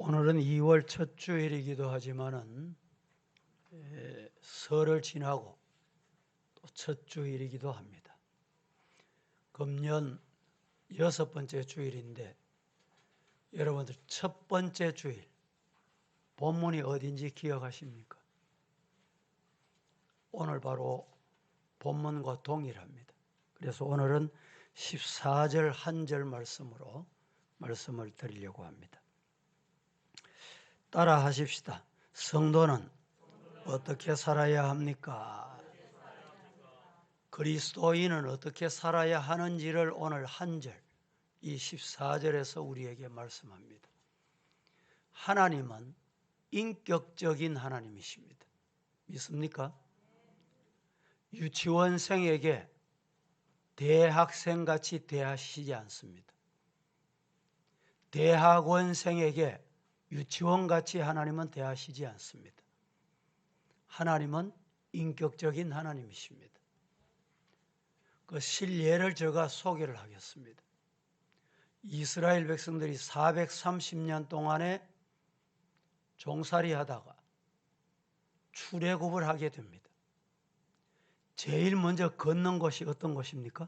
오늘은 2월 첫 주일이기도 하지만은 설을 지나고 또 첫 주일이기도 합니다. 금년 6번째 주일인데 여러분들 첫 번째 주일 본문이 어딘지 기억하십니까? 오늘 바로 본문과 동일합니다. 그래서 오늘은 14절 한 절 말씀으로 말씀을 드리려고 합니다. 따라 하십시다. 성도는 어떻게 살아야 합니까? 그리스도인은 어떻게 살아야 하는지를 오늘 한 절, 이 14절에서 우리에게 말씀합니다. 하나님은 인격적인 하나님이십니다. 믿습니까? 유치원생에게 대학생같이 대하시지 않습니다. 대학원생에게 유치원같이 하나님은 대하시지 않습니다. 하나님은 인격적인 하나님이십니다. 그 실례를 제가 소개를 하겠습니다. 이스라엘 백성들이 430년 동안에 종살이 하다가 출애굽을 하게 됩니다. 제일 먼저 걷는 곳이 어떤 곳입니까?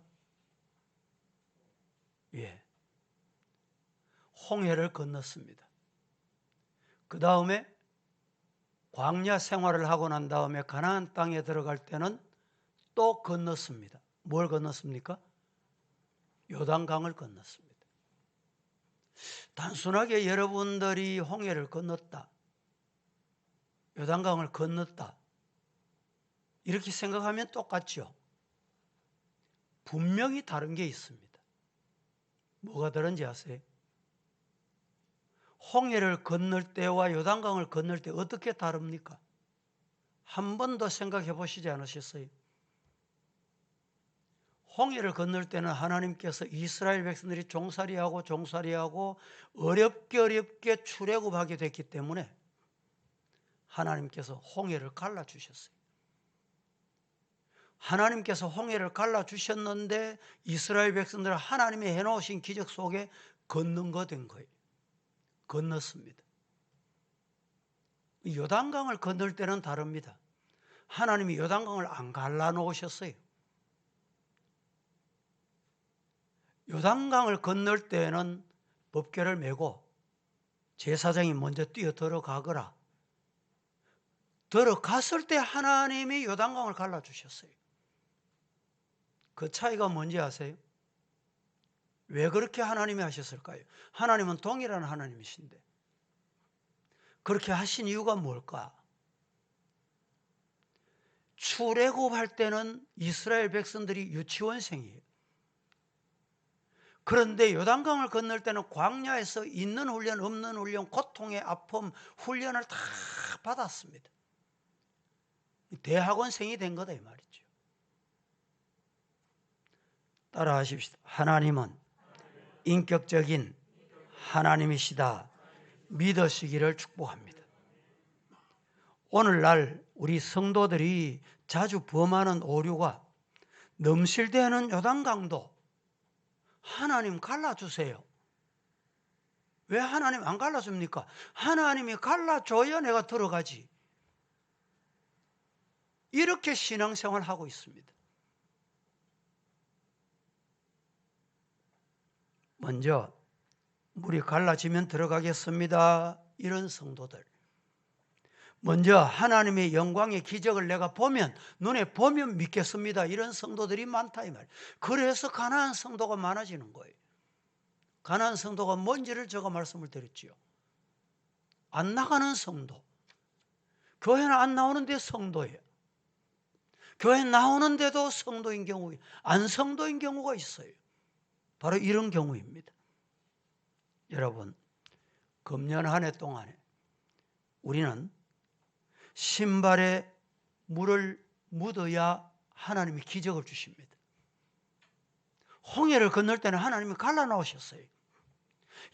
홍해를 건넜습니다. 그 다음에 광야 생활을 하고 난 다음에 가나안 땅에 들어갈 때는 또 건넜습니다. 뭘 건넜습니까? 요단강을 건넜습니다. 단순하게 여러분들이 홍해를 건넜다, 요단강을 건넜다 이렇게 생각하면 똑같죠. 분명히 다른 게 있습니다. 뭐가 다른지 아세요? 홍해를 건널 때와 요단강을 건널 때 어떻게 다릅니까? 한 번도 생각해 보시지 않으셨어요? 홍해를 건널 때는 하나님께서 이스라엘 백성들이 종살이하고 어렵게 출애굽하게 됐기 때문에 하나님께서 홍해를 갈라주셨어요. 하나님께서 홍해를 갈라주셨는데 이스라엘 백성들은 하나님이 해놓으신 기적 속에 걷는 거 된 거예요. 건넜습니다. 요단강을 건널 때는 다릅니다. 하나님이 요단강을 안 갈라놓으셨어요. 요단강을 건널 때는 법궤를 메고 제사장이 먼저 뛰어 들어가거라. 들어갔을 때 하나님이 요단강을 갈라주셨어요. 그 차이가 뭔지 아세요? 왜 그렇게 하나님이 하셨을까요? 하나님은 동일한 하나님이신데 그렇게 하신 이유가 뭘까? 출애굽할 때는 이스라엘 백성들이 유치원생이에요. 그런데 요단강을 건널 때는 광야에서 있는 훈련, 없는 훈련, 고통의 아픔, 훈련을 다 받았습니다. 대학원생이 된 거다 이 말이죠. 따라 하십시다. 하나님은 인격적인 하나님이시다 믿으시기를 축복합니다. 오늘날 우리 성도들이 자주 범하는 오류가 넘실대는 요단강도 하나님 갈라주세요. 왜 하나님 안 갈라줍니까? 하나님이 갈라줘야 내가 들어가지. 이렇게 신앙생활을 하고 있습니다. 먼저 물이 갈라지면 들어가겠습니다. 이런 성도들. 먼저 하나님의 영광의 기적을 내가 보면 눈에 보면 믿겠습니다. 이런 성도들이 많다 이 말. 그래서 가나안 성도가 많아지는 거예요. 가나안 성도가 뭔지를 제가 말씀을 드렸지요. 안 나가는 성도. 교회는 안 나오는데 성도예요. 교회 나오는데도 성도인 경우, 안 성도인 경우가 있어요. 바로 이런 경우입니다. 여러분, 금년 한 해 동안에 우리는 신발에 물을 묻어야 하나님이 기적을 주십니다. 홍해를 건널 때는 하나님이 갈라놓으셨어요.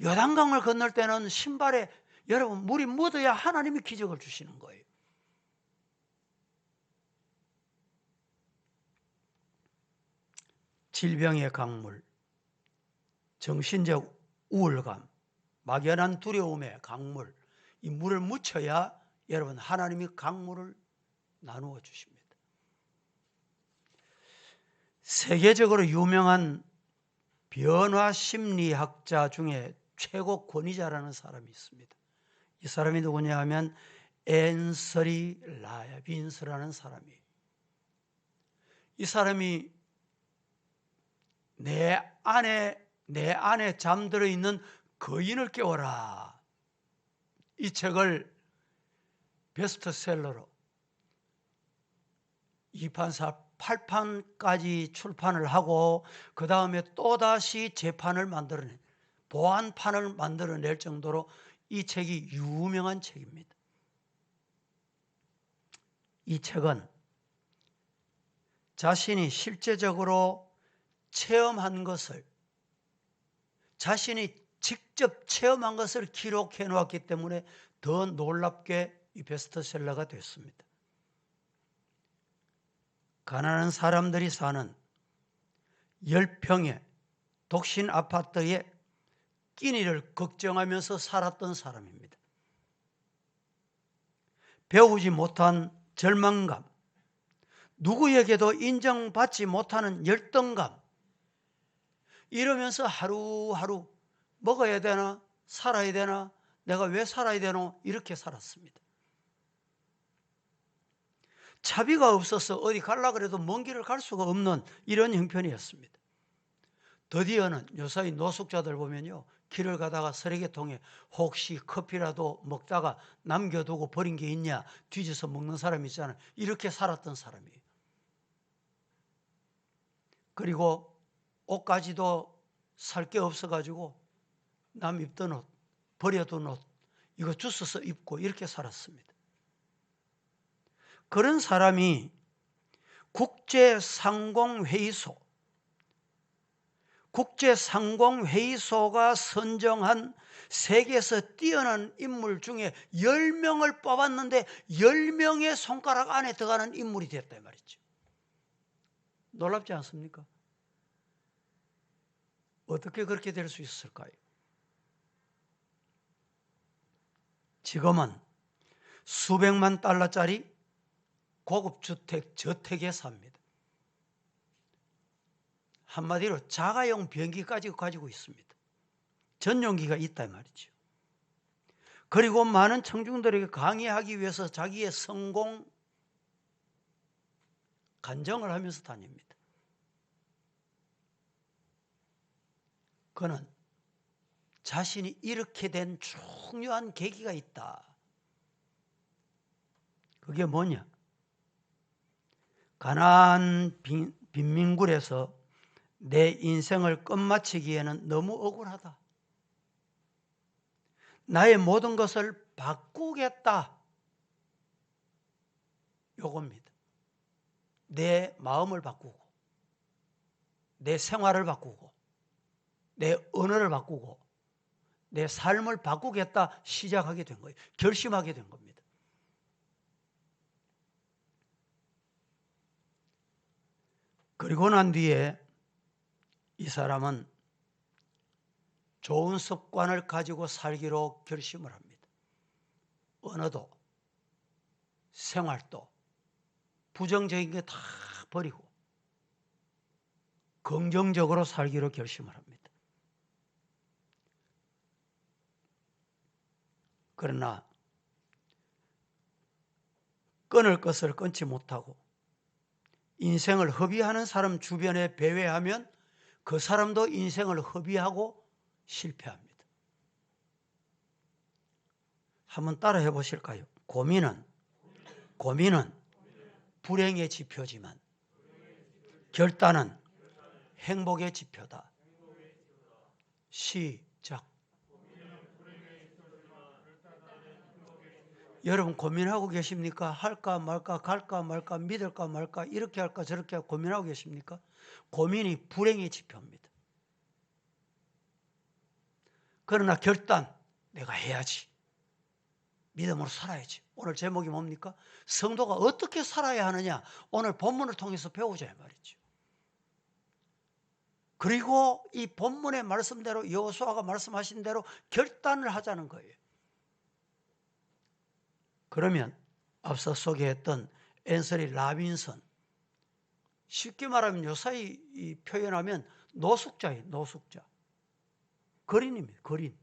요단강을 건널 때는 신발에 여러분 물이 묻어야 하나님이 기적을 주시는 거예요. 질병의 강물, 정신적 우울감, 막연한 두려움에 강물, 이 물을 묻혀야 여러분 하나님이 강물을 나누어 주십니다. 세계적으로 유명한 변화 심리학자 중에 최고 권위자라는 사람이 있습니다. 이 사람이 누구냐 하면 앤서리 라빈스라는 사람이에요. 이 사람이 내 안에 잠들어 있는 거인을 깨워라, 이 책을 베스트셀러로 2판, 8판까지 출판을 하고 그 다음에 또다시 재판을 만들어낸, 보안판을 만들어낼 정도로 이 책이 유명한 책입니다. 이 책은 자신이 실제적으로 체험한 것을, 자신이 직접 체험한 것을 기록해 놓았기 때문에 더 놀랍게 이 베스트셀러가 됐습니다. 가난한 사람들이 사는 10평의 독신 아파트에 끼니를 걱정하면서 살았던 사람입니다. 배우지 못한 절망감, 누구에게도 인정받지 못하는 열등감, 이러면서 하루하루 먹어야 되나, 살아야 되나, 내가 왜 살아야 되노, 이렇게 살았습니다. 차비가 없어서 어디 가려고 해도 먼 길을 갈 수가 없는 이런 형편이었습니다. 드디어는 요사이 노숙자들 보면요, 길을 가다가 쓰레기통에 혹시 커피라도 먹다가 남겨두고 버린 게 있냐, 뒤져서 먹는 사람 있잖아요. 이렇게 살았던 사람이에요. 그리고 옷가지도 살 게 없어가지고 남 입던 옷, 버려둔 옷, 이거 주워서 입고 이렇게 살았습니다. 그런 사람이 국제상공회의소가 선정한 세계에서 뛰어난 인물 중에 10명을 뽑았는데 10명의 손가락 안에 들어가는 인물이 됐다, 이 말이죠. 놀랍지 않습니까? 어떻게 그렇게 될 수 있을까요? 지금은 수백만 달러짜리 고급 주택, 저택에 삽니다. 한마디로 자가용 비행기까지 가지고 있습니다. 전용기가 있다, 이 말이죠. 그리고 많은 청중들에게 강의하기 위해서 자기의 성공 간증을 하면서 다닙니다. 그는 자신이 이렇게 된 중요한 계기가 있다. 그게 뭐냐? 가나안 빈민굴에서 내 인생을 끝마치기에는 너무 억울하다. 나의 모든 것을 바꾸겠다. 요겁니다. 내 마음을 바꾸고, 내 생활을 바꾸고, 내 언어를 바꾸고, 내 삶을 바꾸겠다 시작하게 된 거예요. 결심하게 된 겁니다. 그리고 난 뒤에 이 사람은 좋은 습관을 가지고 살기로 결심을 합니다. 언어도, 생활도, 부정적인 게 다 버리고 긍정적으로 살기로 결심을 합니다. 그러나 끊을 것을 끊지 못하고 인생을 허비하는 사람 주변에 배회하면 그 사람도 인생을 허비하고 실패합니다. 한번 따라해 보실까요? 고민은 불행의 지표지만 결단은 행복의 지표다. 시작. 여러분 고민하고 계십니까? 할까 말까, 갈까 말까, 믿을까 말까, 이렇게 할까 저렇게 할까 고민하고 계십니까? 고민이 불행의 지표입니다. 그러나 결단, 내가 해야지. 믿음으로 살아야지. 오늘 제목이 뭡니까? 성도가 어떻게 살아야 하느냐, 오늘 본문을 통해서 배우자 이 말이죠. 그리고 이 본문의 말씀대로 여호수아가 말씀하신 대로 결단을 하자는 거예요. 그러면 앞서 소개했던 앤서니 라빈선, 쉽게 말하면 요사이 표현하면 노숙자예요. 노숙자. 거린입니다. 거린.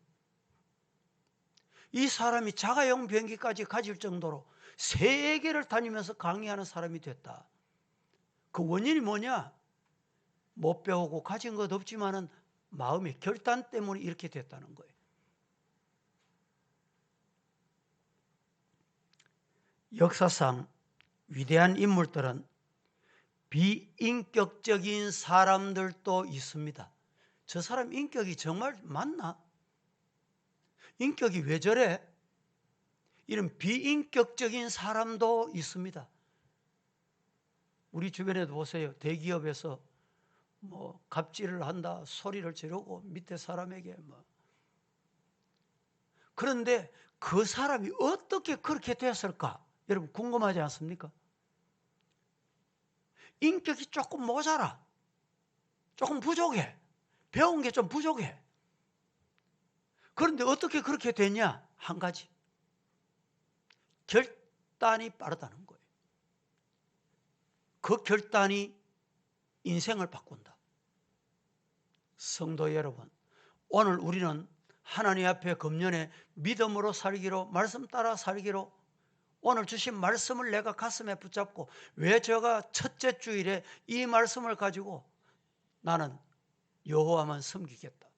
이 사람이 자가용병기까지 가질 정도로 세계를 다니면서 강의하는 사람이 됐다. 그 원인이 뭐냐? 못 배우고 가진 것 없지만은 마음의 결단 때문에 이렇게 됐다는 거예요. 역사상 위대한 인물들은 비인격적인 사람들도 있습니다. 저 사람 인격이 정말 맞나? 인격이 왜 저래? 이런 비인격적인 사람도 있습니다. 우리 주변에도 보세요. 대기업에서 뭐 갑질을 한다, 소리를 지르고 밑에 사람에게 뭐. 그런데 그 사람이 어떻게 그렇게 됐을까? 여러분 궁금하지 않습니까? 인격이 조금 모자라. 조금 부족해. 배운 게 좀 부족해. 그런데 어떻게 그렇게 됐냐? 한 가지. 결단이 빠르다는 거예요. 그 결단이 인생을 바꾼다. 성도 여러분, 오늘 우리는 하나님 앞에 금년에 믿음으로 살기로, 말씀 따라 살기로, 오늘 주신 말씀을 내가 가슴에 붙잡고, 왜 제가 첫째 주일에 이 말씀을 가지고 나는 여호와만 섬기겠다.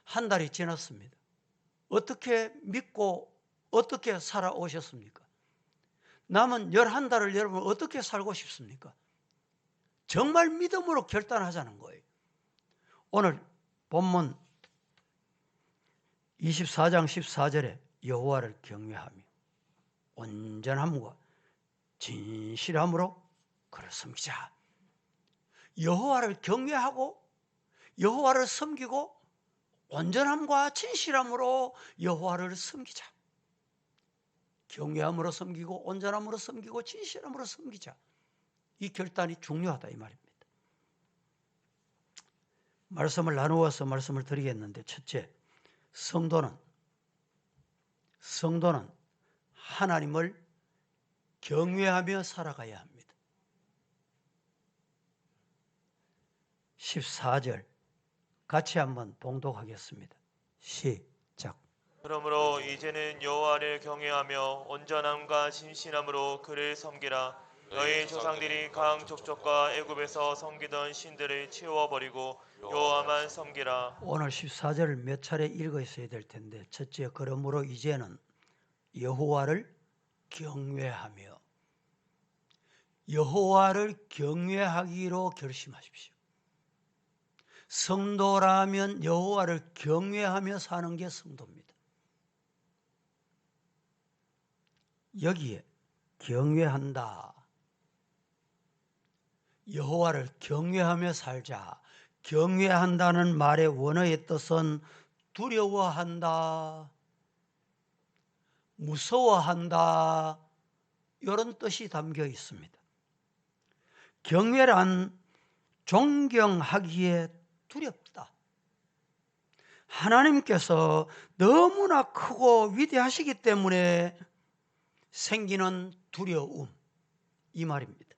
한 달이 지났습니다. 어떻게 믿고 어떻게 살아오셨습니까? 남은 11달을 여러분 어떻게 살고 싶습니까? 정말 믿음으로 결단하자는 거예요. 오늘 본문 24장 14절에 여호와를 경외하며 온전함과 진실함으로 그를 섬기자. 여호와를 경외하고 여호와를 섬기고 온전함과 진실함으로 여호와를 섬기자. 경외함으로 섬기고 온전함으로 섬기고 진실함으로 섬기자. 이 결단이 중요하다 이 말입니다. 말씀을 나누어서 말씀을 드리겠는데, 첫째, 성도는 하나님을 경외하며 살아가야 합니다. 14절 같이 한번 봉독하겠습니다. 시작. 그러므로 이제는 여호와를 경외하며 온전함과 진실함으로 그를 섬기라. 너희 조상들이 강 족족과 애굽에서 섬기던 신들을 치워버리고 여호와만 섬기라. 오늘 14절을 몇 차례 읽어 있어야 될 텐데, 첫째, 그러므로 이제는 여호와를 경외하며, 여호와를 경외하기로 결심하십시오. 성도라면 여호와를 경외하며 사는 게 성도입니다. 여기에 경외한다, 여호와를 경외하며 살자, 경외한다는 말의 원어의 뜻은 두려워한다, 무서워한다, 이런 뜻이 담겨 있습니다. 경외란 존경하기에 두렵다. 하나님께서 너무나 크고 위대하시기 때문에 생기는 두려움, 이 말입니다.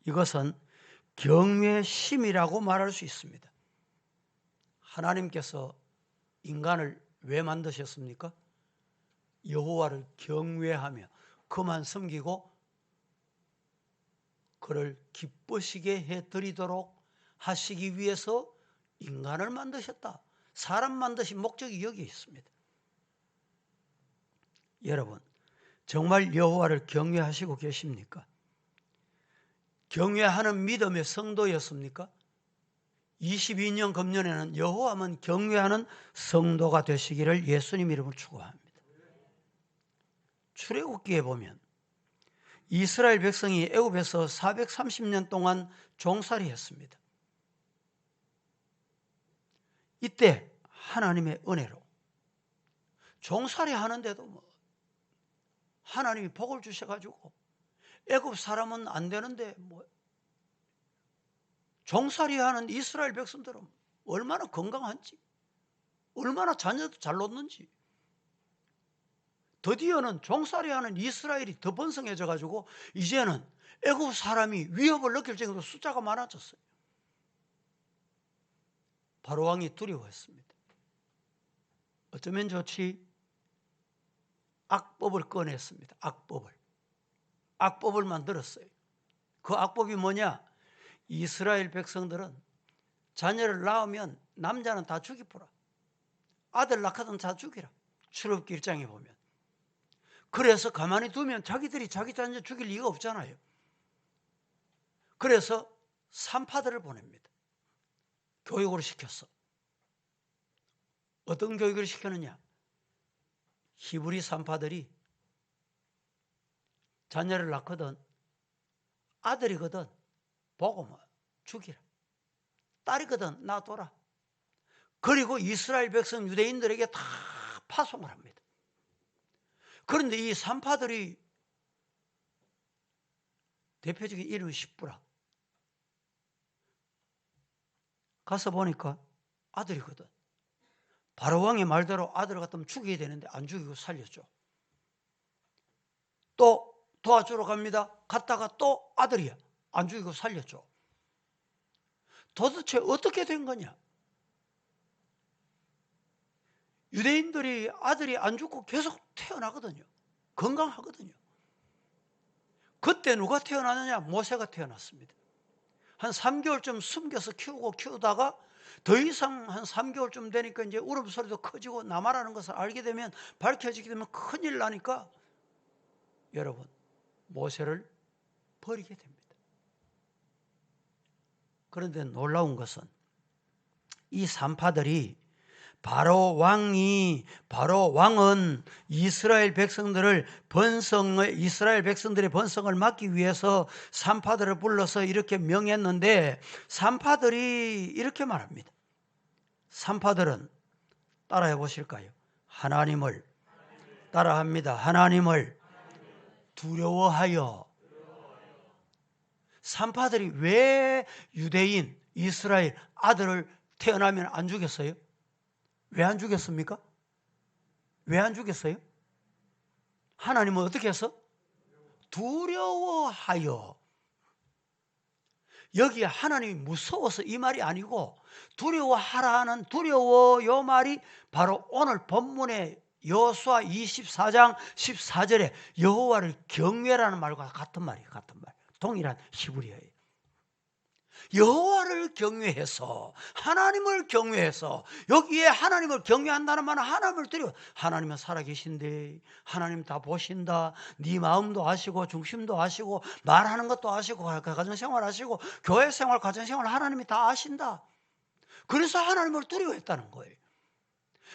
이것은 경외심이라고 말할 수 있습니다. 하나님께서 인간을 왜 만드셨습니까? 여호와를 경외하며 그만 섬기고 그를 기쁘시게 해드리도록 하시기 위해서 인간을 만드셨다. 사람 만드신 목적이 여기에 있습니다. 여러분, 정말 여호와를 경외하시고 계십니까? 경외하는 믿음의 성도였습니까? 22년 금년에는 여호와만 경외하는 성도가 되시기를 예수님 이름으로 축원합니다. 출애굽기에 보면 이스라엘 백성이 애굽에서 430년 동안 종살이 했습니다. 이때 하나님의 은혜로 종살이 하는데도 하나님이 복을 주셔가지고 애굽 사람은 안 되는데 종살이하는 이스라엘 백성들은 얼마나 건강한지, 얼마나 자녀도 잘 놓는지. 드디어는 종살이하는 이스라엘이 더 번성해져 가지고 이제는 애굽 사람이 위협을 느낄 정도로 숫자가 많아졌어요. 바로 왕이 두려워했습니다. 어쩌면 좋지? 악법을 꺼냈습니다. 악법을 만들었어요. 그 악법이 뭐냐? 이스라엘 백성들은 자녀를 낳으면 남자는 다 죽이보라. 아들 낳거든 다 죽이라. 출애굽기 1장에 보면. 그래서 가만히 두면 자기들이 자기 자녀 죽일 리가 없잖아요. 그래서 산파들을 보냅니다. 교육을 시켰어. 어떤 교육을 시켰느냐? 히브리 산파들이 자녀를 낳거든 아들이거든 보고 뭐 죽이라. 딸이거든 놔둬라. 그리고 이스라엘 백성 유대인들에게 다 파송을 합니다. 그런데 이 산파들이 대표적인 이름이 십부라. 가서 보니까 아들이거든. 바로 왕의 말대로 아들을 갖다면 죽여야 되는데 안 죽이고 살렸죠. 또 도와주러 갑니다. 갔다가 또 아들이야. 안 죽이고 살렸죠. 도대체 어떻게 된 거냐? 유대인들이 아들이 안 죽고 계속 태어나거든요. 건강하거든요. 그때 누가 태어나느냐? 모세가 태어났습니다. 한 3개월쯤 숨겨서 키우다가 더 이상 한 3개월쯤 되니까 이제 울음소리도 커지고 나마라는 것을 알게 되면 밝혀지게 되면 큰일 나니까 여러분 모세를 버리게 됩니다. 그런데 놀라운 것은 이 산파들이 바로 왕은 이스라엘 백성들의 번성을 막기 위해서 산파들을 불러서 이렇게 명했는데 산파들이 이렇게 말합니다. 산파들은 따라해 보실까요? 하나님을 따라합니다. 하나님을 두려워하여. 산파들이 왜 유대인 이스라엘 아들을 태어나면 안 죽였어요? 왜 안 죽였습니까? 왜 안 죽였어요? 하나님은 어떻게 해서? 두려워하여. 여기에 하나님이 무서워서 이 말이 아니고 두려워하라는 두려워 요 말이 바로 오늘 본문의 여호수아 24장 14절에 여호와를 경외라는 말과 같은 말이에요. 같은 말. 동일한 히브리어예요. 여호와를 경외해서 하나님을 경외해서 여기에 하나님을 경외한다는 말은 하나님을 두려워. 하나님은 살아계신데 하나님 다 보신다. 네 마음도 아시고 중심도 아시고 말하는 것도 아시고 가정생활 아시고 교회생활 가정생활 하나님이 다 아신다. 그래서 하나님을 두려워했다는 거예요.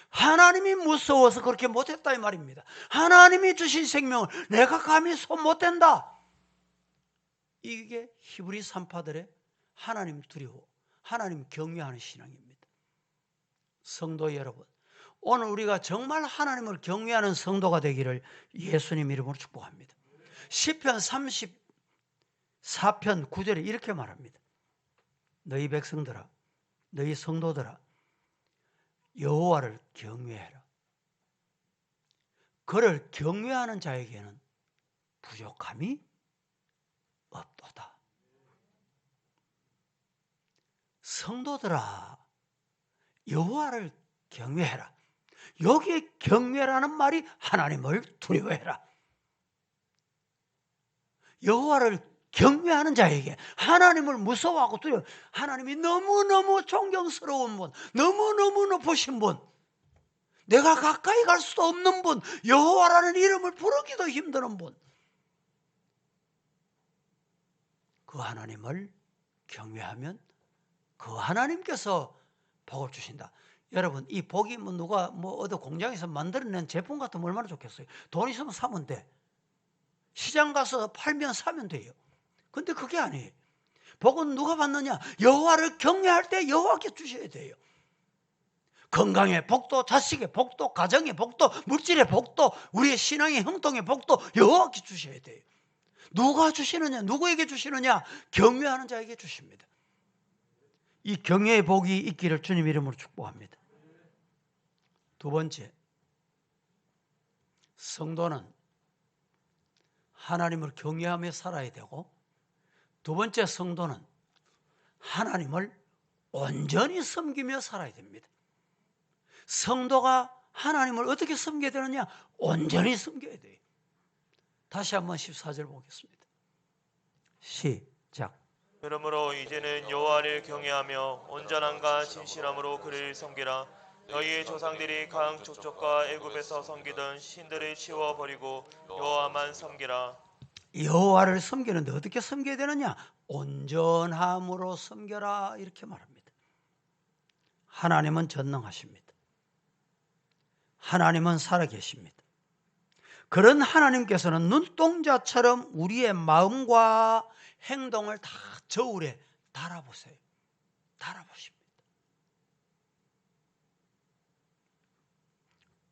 하나님이 무서워서 그렇게 못했다 이 말입니다. 하나님이 주신 생명을 내가 감히 손 못 댄다. 이게 히브리 산파들의 하나님 두려워, 하나님 경외하는 신앙입니다. 성도 여러분, 오늘 우리가 정말 하나님을 경외하는 성도가 되기를 예수님 이름으로 축복합니다. 시편 34편 9절에 이렇게 말합니다. 너희 백성들아, 너희 성도들아, 여호와를 경외해라. 그를 경외하는 자에게는 부족함이 없도다. 성도들아, 여호와를 경외해라. 여기에 경외라는 말이 하나님을 두려워해라. 여호와를 경외하는 자에게 하나님을 무서워하고 두려워. 하나님이 너무너무 존경스러운 분, 너무너무 높으신 분, 내가 가까이 갈 수도 없는 분, 여호와라는 이름을 부르기도 힘든 분, 그 하나님을 경외하면 그 하나님께서 복을 주신다. 여러분, 이 복이 누가 어디 공장에서 만들어낸 제품 같으면 얼마나 좋겠어요. 돈 있으면 사면 돼. 시장 가서 팔면 사면 돼요. 근데 그게 아니에요. 복은 누가 받느냐? 여호와를 경외할 때 여호와께 주셔야 돼요. 건강의 복도, 자식의 복도, 가정의 복도, 물질의 복도, 우리의 신앙의 형통의 복도 여호와께 주셔야 돼요. 누가 주시느냐? 누구에게 주시느냐? 경외하는 자에게 주십니다. 이 경외의 복이 있기를 주님 이름으로 축복합니다. 두 번째, 성도는 하나님을 경외하며 살아야 되고, 두 번째, 성도는 하나님을 온전히 섬기며 살아야 됩니다. 성도가 하나님을 어떻게 섬겨야 되느냐? 온전히 섬겨야 돼요. 다시 한번 14절 보겠습니다. 시작. 그러므로 이제는 여호와를 경외하며 온전함과 진실함으로 그를 섬기라. 너희의 조상들이 강 족족과 애굽에서 섬기던 신들을 치워 버리고 여호와만 섬기라. 여호와를 섬기는데 어떻게 섬겨야 되느냐? 온전함으로 섬겨라, 이렇게 말합니다. 하나님은 전능하십니다. 하나님은 살아계십니다. 그런 하나님께서는 눈동자처럼 우리의 마음과 행동을 다 저울에 달아보세요. 달아보십니다.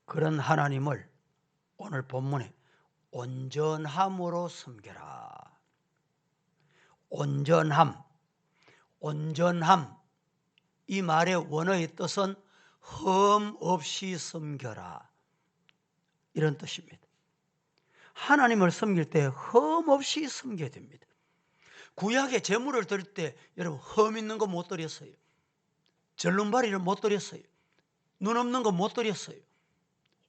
그런 하나님을 오늘 본문에 온전함으로 섬겨라. 온전함, 온전함, 이 말의 원어의 뜻은 흠 없이 섬겨라, 이런 뜻입니다. 하나님을 섬길 때 흠 없이 섬겨야 됩니다. 구약의 제물을 드릴 때 여러분 흠 있는 거 못 드렸어요. 절름발이를 못 드렸어요. 눈 없는 거 못 드렸어요.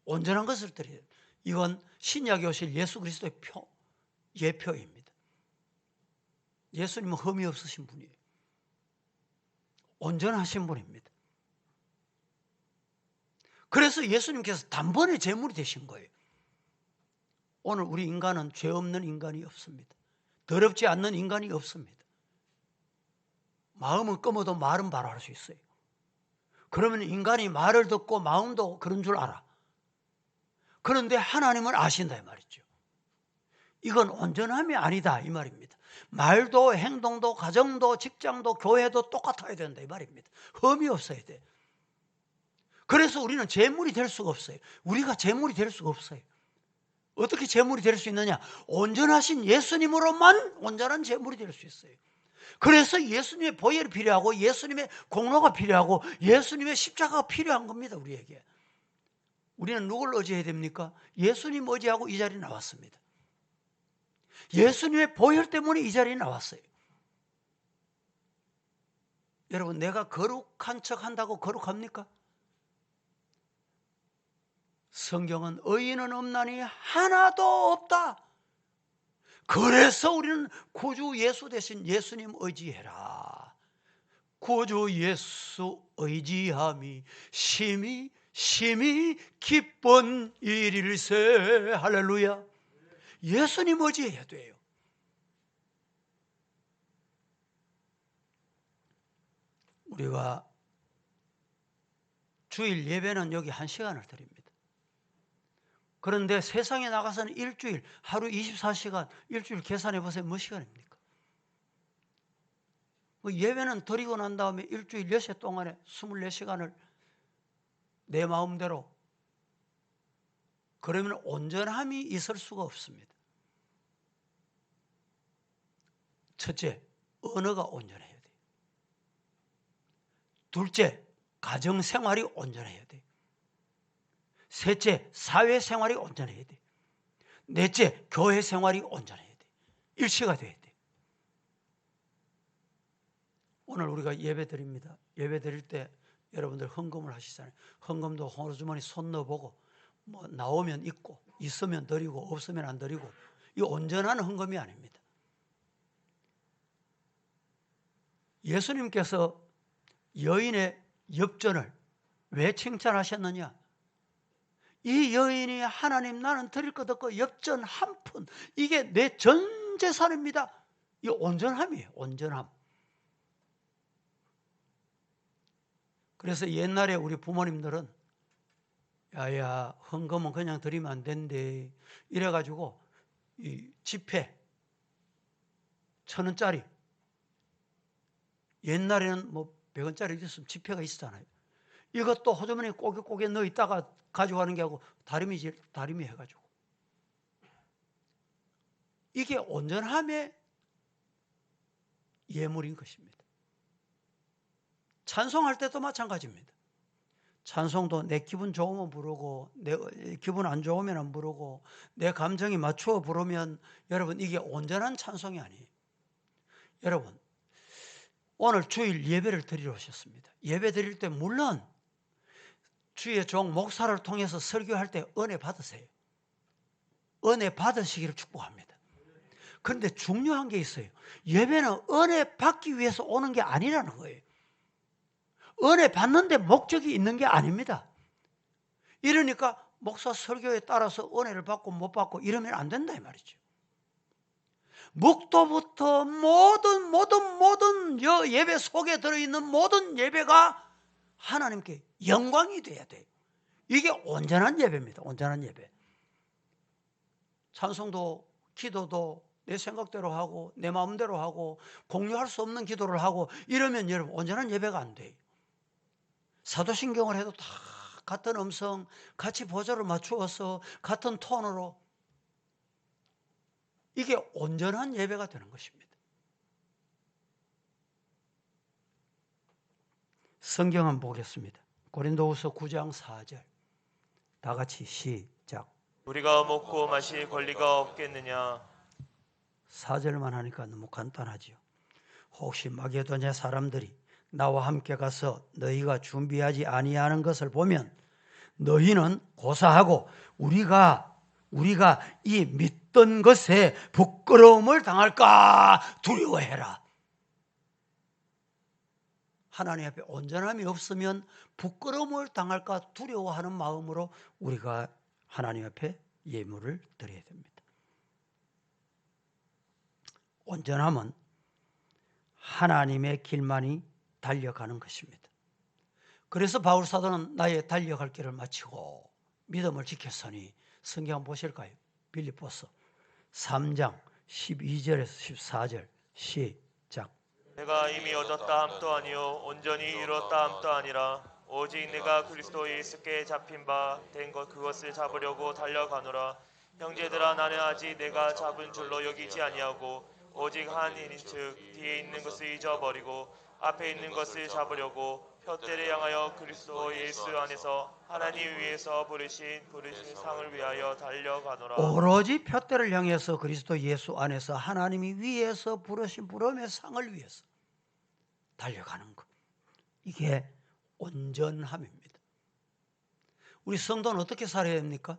온전한 것을 드려야 돼요. 이건 신약에 오실 예수 그리스도의 예표입니다. 예수님은 흠이 없으신 분이에요. 온전하신 분입니다. 그래서 예수님께서 단번에 제물이 되신 거예요. 오늘 우리 인간은 죄 없는 인간이 없습니다. 더럽지 않는 인간이 없습니다. 마음은 검어도 말은 바로 할 수 있어요. 그러면 인간이 말을 듣고 마음도 그런 줄 알아. 그런데 하나님을 아신다 이 말이죠. 이건 온전함이 아니다 이 말입니다. 말도 행동도 가정도 직장도 교회도 똑같아야 된다 이 말입니다. 흠이 없어야 돼. 그래서 우리는 제물이 될 수가 없어요. 우리가 제물이 될 수가 없어요. 어떻게 제물이 될 수 있느냐? 온전하신 예수님으로만 온전한 제물이 될 수 있어요. 그래서 예수님의 보혈이 필요하고 예수님의 공로가 필요하고 예수님의 십자가가 필요한 겁니다. 우리에게. 우리는 누굴 의지해야 됩니까? 예수님 의지하고 이 자리에 나왔습니다. 예수님의 보혈 때문에 이 자리에 나왔어요. 여러분, 내가 거룩한 척 한다고 거룩합니까? 성경은 의인은 없나니 하나도 없다. 그래서 우리는 구주 예수 대신 예수님 의지해라. 구주 예수 의지함이 심히 기쁜 일일세. 할렐루야. 예수님 의지해야 돼요. 우리가 주일 예배는 여기 1시간을 드립니다. 그런데 세상에 나가서는 일주일, 하루 24시간, 일주일 계산해 보세요. 몇 시간입니까? 예배는 드리고 난 다음에 일주일 여세 동안에 24시간을 내 마음대로, 그러면 온전함이 있을 수가 없습니다. 첫째, 언어가 온전해야 돼요. 둘째, 가정생활이 온전해야 돼요. 셋째, 사회생활이 온전해야 돼요. 넷째, 교회생활이 온전해야 돼요. 일치가 돼야 돼요. 오늘 우리가 예배 드립니다. 예배 드릴 때 여러분들 헌금을 하시잖아요. 헌금도 호주머니 손 넣어보고 뭐 나오면 있고 있으면 드리고 없으면 안 드리고, 이 온전한 헌금이 아닙니다. 예수님께서 여인의 엽전을 왜 칭찬하셨느냐? 이 여인이 하나님, 나는 드릴 것 없고 엽전 한 푼, 이게 내 전 재산입니다. 이 온전함이에요. 온전함. 그래서 옛날에 우리 부모님들은 야야 헌금은 그냥 드리면 안 된대 이래가지고 이 지폐 1,000원짜리, 옛날에는 뭐 100원짜리 있었으면 지폐가 있었잖아요. 이것도 호주머니에 꼬깃꼬깃 넣어 있다가 가져가는 게 하고 다리미 해가지고, 이게 온전함의 예물인 것입니다. 찬송할 때도 마찬가지입니다. 찬송도 내 기분 좋으면 부르고 내 기분 안 좋으면 안 부르고 내 감정이 맞추어 부르면 여러분 이게 온전한 찬송이 아니에요. 여러분 오늘 주일 예배를 드리러 오셨습니다. 예배 드릴 때 물론 주의 종 목사를 통해서 설교할 때 은혜 받으세요. 은혜 받으시기를 축복합니다. 그런데 중요한 게 있어요. 예배는 은혜 받기 위해서 오는 게 아니라는 거예요. 은혜 받는데 목적이 있는 게 아닙니다. 이러니까 목사 설교에 따라서 은혜를 받고 못 받고 이러면 안 된다 이 말이죠. 목도부터 모든 예배 속에 들어있는 모든 예배가 하나님께 영광이 돼야 돼요. 이게 온전한 예배입니다. 온전한 예배. 찬송도 기도도 내 생각대로 하고 내 마음대로 하고 공유할 수 없는 기도를 하고 이러면 여러분 온전한 예배가 안 돼요. 사도신경을 해도 다 같은 음성, 같이 보조를 맞추어서 같은 톤으로 이게 온전한 예배가 되는 것입니다. 성경 한번 보겠습니다. 고린도후서 9장 4절 다 같이 시작. 우리가 먹고 마실 권리가 없겠느냐? 4절만 하니까 너무 간단하지요. 혹시 마게도냐 사람들이 나와 함께 가서 너희가 준비하지 아니하는 것을 보면 너희는 고사하고 우리가 이 믿던 것에 부끄러움을 당할까 두려워해라. 하나님 앞에 온전함이 없으면 부끄러움을 당할까 두려워하는 마음으로 우리가 하나님 앞에 예물을 드려야 됩니다. 온전함은 하나님의 길만이 달려가는 것입니다. 그래서 바울 사도는 나의 달려갈 길을 마치고 믿음을 지켰으니 성경 한번 보실까요? 빌립보서 3장 12절에서 14절 시작. 내가 이미 얻었다 함도 아니요 온전히 이뤘다 함도 아니라 오직 내가 그리스도 예수께 잡힌 바 된 것 그것을 잡으려고 달려가노라. 형제들아 나는 아직 내가 잡은 줄로 여기지 아니하고 오직 한 일인즉 뒤에 있는 것을 잊어버리고 앞에 있는 것을 잡으려고 표대를 향하여 그리스도 예수 안에서 하나님 위에서 부르신 상을 위하여 달려가노라. 오로지 표대를 향해서 그리스도 예수 안에서 하나님이 위에서 부르신 부름의 상을 위해서 달려가는 것. 이게 온전함입니다. 우리 성도는 어떻게 살아야 됩니까?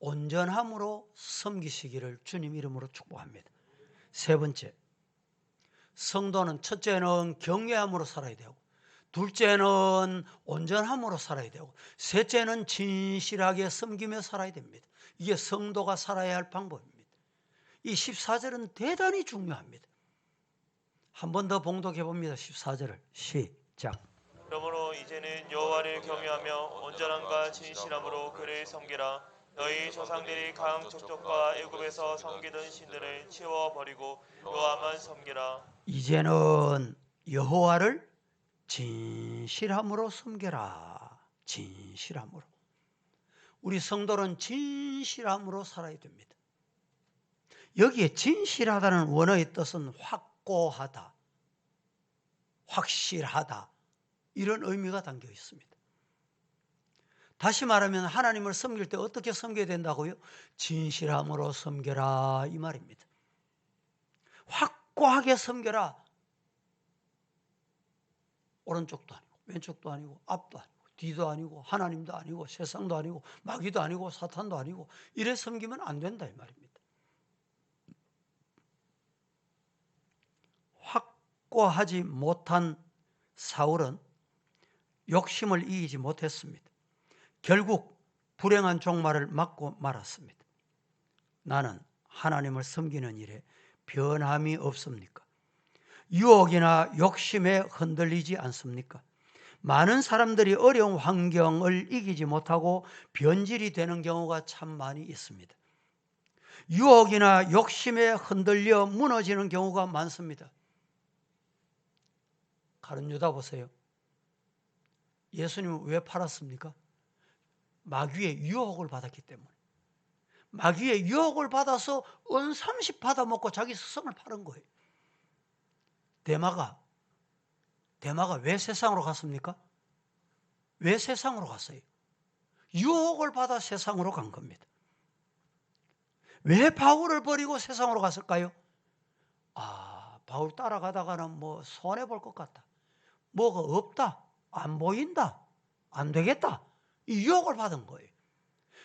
온전함으로 섬기시기를 주님 이름으로 축복합니다. 세 번째, 성도는 첫째는 경외함으로 살아야 되고 둘째는 온전함으로 살아야 되고 셋째는 진실하게 섬기며 살아야 됩니다. 이게 성도가 살아야 할 방법입니다. 이 14절은 대단히 중요합니다. 한 번 더 봉독해 봅니다. 14절을 시작. 그러므로 이제는 여호와를 경외하며 온전함과 진실함으로 그를 섬기라. 너희 조상들이 강 족족과 애굽에서 섬기던 신들을 치워버리고 여호와만 섬기라. 이제는 여호와를 진실함으로 섬겨라. 진실함으로. 우리 성도는 진실함으로 살아야 됩니다. 여기에 진실하다는 원어의 뜻은 확고하다, 확실하다 이런 의미가 담겨 있습니다. 다시 말하면 하나님을 섬길 때 어떻게 섬겨야 된다고요? 진실함으로 섬겨라 이 말입니다. 확고하게 섬겨라. 오른쪽도 아니고 왼쪽도 아니고 앞도 아니고 뒤도 아니고 하나님도 아니고 세상도 아니고 마귀도 아니고 사탄도 아니고 이래 섬기면 안 된다 이 말입니다. 확고하지 못한 사울은 욕심을 이기지 못했습니다. 결국 불행한 종말을 맞고 말았습니다. 나는 하나님을 섬기는 일에 변함이 없습니까? 유혹이나 욕심에 흔들리지 않습니까? 많은 사람들이 어려운 환경을 이기지 못하고 변질이 되는 경우가 참 많이 있습니다. 유혹이나 욕심에 흔들려 무너지는 경우가 많습니다. 가룟 유다 보세요. 예수님은 왜 팔았습니까? 마귀의 유혹을 받았기 때문에. 마귀의 유혹을 받아서 은 30 받아먹고 자기 스승을 파는 거예요. 데마가 데마가 왜 세상으로 갔습니까? 왜 세상으로 갔어요? 유혹을 받아 세상으로 간 겁니다. 왜 바울을 버리고 세상으로 갔을까요? 바울 따라가다가는 뭐 손해볼 것 같다. 뭐가 없다. 안 보인다. 안 되겠다. 이 유혹을 받은 거예요.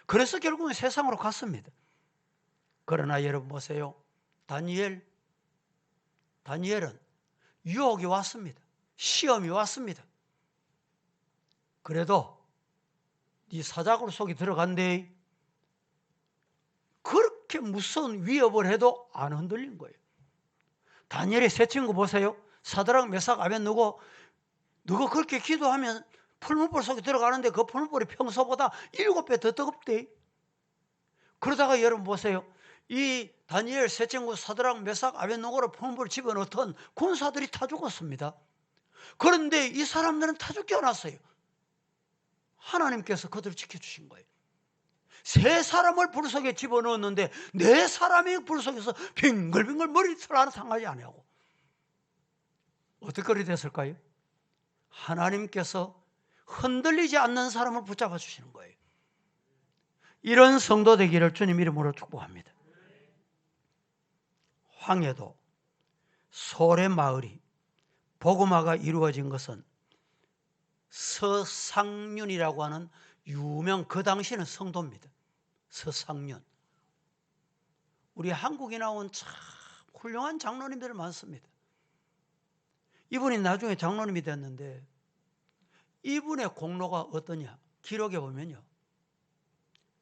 그래서 결국은 세상으로 갔습니다. 그러나 여러분 보세요. 다니엘은 유혹이 왔습니다. 시험이 왔습니다. 그래도 네 사자굴 속에 들어간대. 그렇게 무서운 위협을 해도 안 흔들린 거예요. 다니엘의 세 친구 보세요. 사드락, 메삭, 아벤느고, 누가 그렇게 기도하면 풀무불 속에 들어가는데 그 풀무불이 평소보다 7배 더 뜨겁대. 그러다가 여러분 보세요. 이 다니엘 세 친구 사드락, 메삭, 아벤느고를 풀무불 집어넣던 군사들이 다 죽었습니다. 그런데 이 사람들은 다 죽게 해놨어요. 하나님께서 그들을 지켜주신 거예요. 세 사람을 불 속에 집어넣었는데 네 사람이 불 속에서 빙글빙글 머리털 하나 상하지 아니하고 어떻게 그리 됐을까요? 하나님께서 흔들리지 않는 사람을 붙잡아 주시는 거예요. 이런 성도 되기를 주님 이름으로 축복합니다. 황해도 소래 마을이 복음화가 이루어진 것은 서상륜이라고 하는 유명, 그 당시는 성도입니다. 서상륜. 우리 한국에 나온 참 훌륭한 장로님들 많습니다. 이분이 나중에 장로님이 됐는데 이분의 공로가 어떠냐? 기록에 보면요.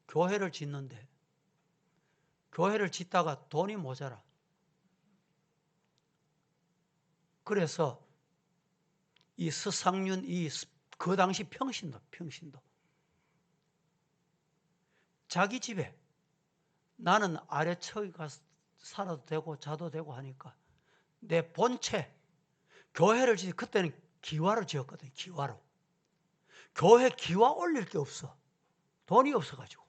교회를 짓는데 교회를 짓다가 돈이 모자라. 그래서 이 서상륜, 그 당시 평신도. 자기 집에 나는 아래처에 가서 살아도 되고 자도 되고 하니까 내 본체, 교회를 그때는 기와로 지었거든요. 기와로. 교회 기와 올릴 게 없어. 돈이 없어가지고.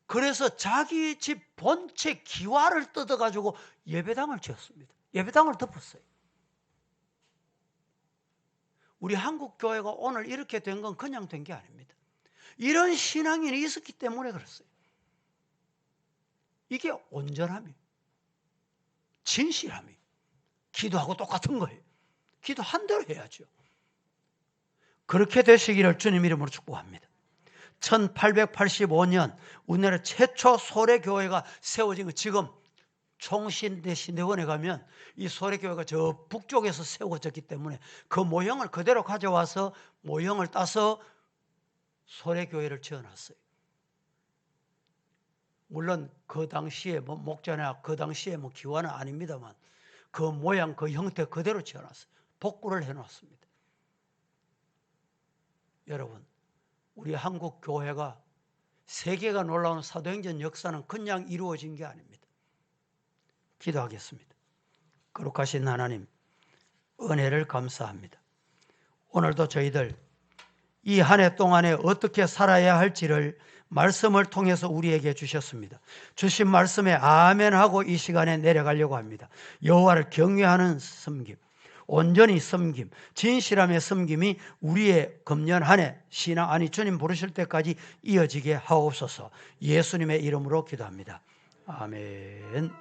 그래서 자기 집 본체 기와를 뜯어가지고 예배당을 지었습니다. 예배당을 덮었어요. 우리 한국 교회가 오늘 이렇게 된 건 그냥 된 게 아닙니다. 이런 신앙인이 있었기 때문에 그랬어요. 이게 온전함이, 진실함이, 기도하고 똑같은 거예요. 기도한 대로 해야죠. 그렇게 되시기를 주님 이름으로 축복합니다. 1885년 우리나라 최초 소래교회가 세워진 거, 지금 총신대 신대원에 가면 이 소래교회가 저 북쪽에서 세워졌기 때문에 그 모형을 그대로 가져와서 모형을 따서 소래교회를 지어놨어요. 물론 그 당시에 뭐 목자나 그 당시에 뭐 기와는 아닙니다만 그 모양 그 형태 그대로 지어놨어요. 복구를 해놨습니다. 여러분, 우리 한국 교회가 세계가 놀라운 사도행전 역사는 그냥 이루어진 게 아닙니다. 기도하겠습니다. 거룩하신 하나님, 은혜를 감사합니다. 오늘도 저희들 이 한 해 동안에 어떻게 살아야 할지를 말씀을 통해서 우리에게 주셨습니다. 주신 말씀에 아멘하고 이 시간에 내려가려고 합니다. 여호와를 경외하는 섬김, 온전히 섬김, 진실함의 섬김이 우리의 금년 한 해 신앙 안이 주님 부르실 때까지 이어지게 하옵소서. 예수님의 이름으로 기도합니다. 아멘.